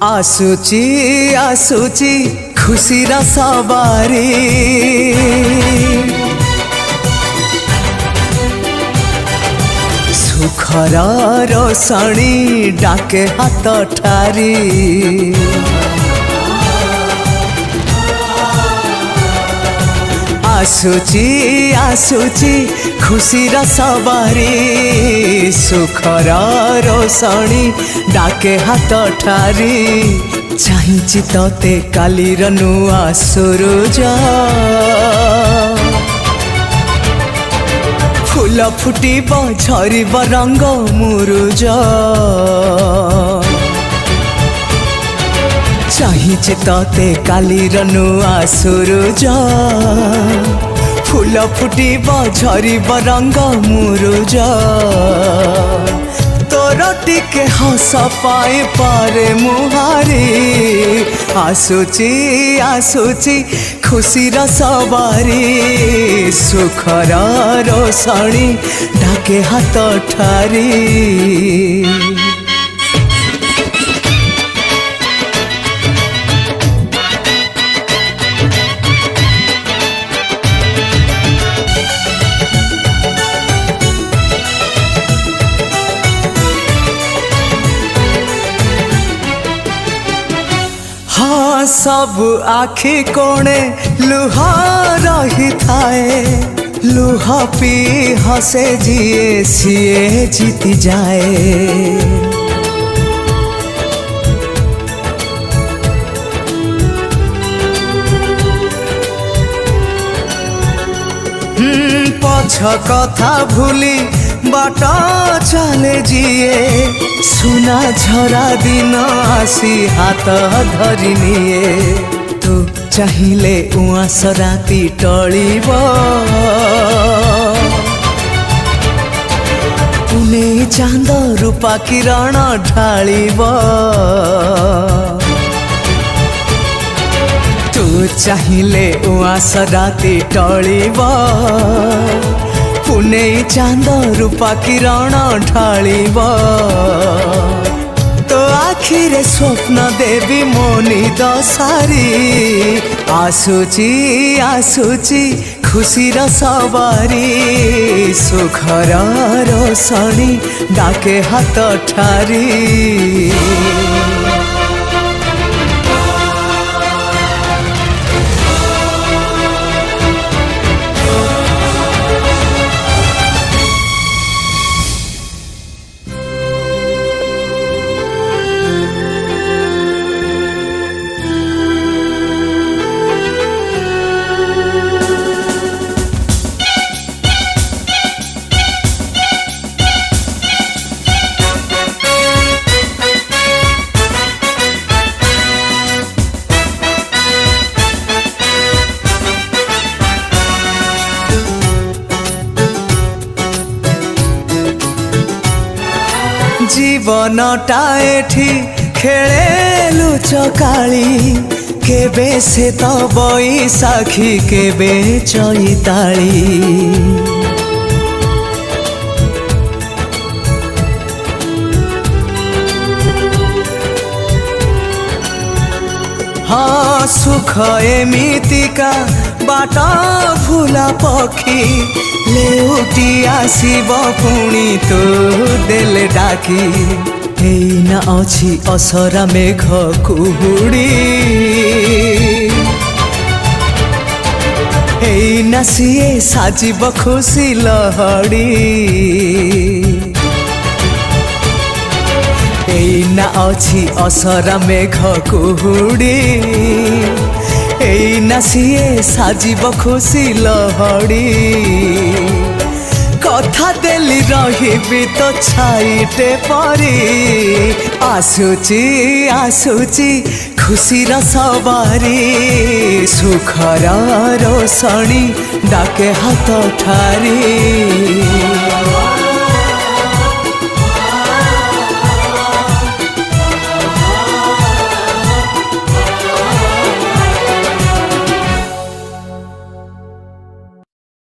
आसुची आसुची खुशी सवारी सुखर रोशनी डाके हाथ ठारी आसुची आसुची खुशी सवारी सुखर रोशनी डाके हाथ ठारी चाहिए तोते काली नुआ सूरज फूल फुटिब झरिब रंग मुरुज चाहिए तोते काली नुआ सूरज फूल फुटिब झरिब रंग मुरुज तोर टिके हस पाए पारे मुहारी आसुची आसुची खुशी सवारी सुखर रोशनी डाके हाथ ठारी हाँ सब आखि कोणे लुह रही थाए लुह पी हसे जिए सीए जीति जाए पछ कथा भूली बाटा चले जिए सुना झरा दिन आसी हाथ धरी निए तू चाहिए उआस राति टलिब पुणे चांद रूपा किरण ढालिब तू चाहिए उआस राति टलिब पुणे चांद रूपा किरण ढालिब तो आखिरे स्वप्न देवी मोनी दसारी आसुची आसुची खुशी सवारी सुखर रोशनी डाके हाथ ठारी जीवनटा एठी खेले लुचकाली केबे से तो बैसाखी केबे चैताली हाँ सुख एमितिका बाटा भूला पक्षी लेउटी आसीब पुणी तो देले डाकी एना अछि असरा मेघ कुहुड़ी एना सिए साजिब खुशी लहड़ी एना अछि असरा मेघ कुहुड़ी एना सिए साजिब खुशी लहड़ी कथा देली रही तो छाईटे परी आसुची आसुची खुशी सवारी सुखर रोशनी डाके हाथ ठारी।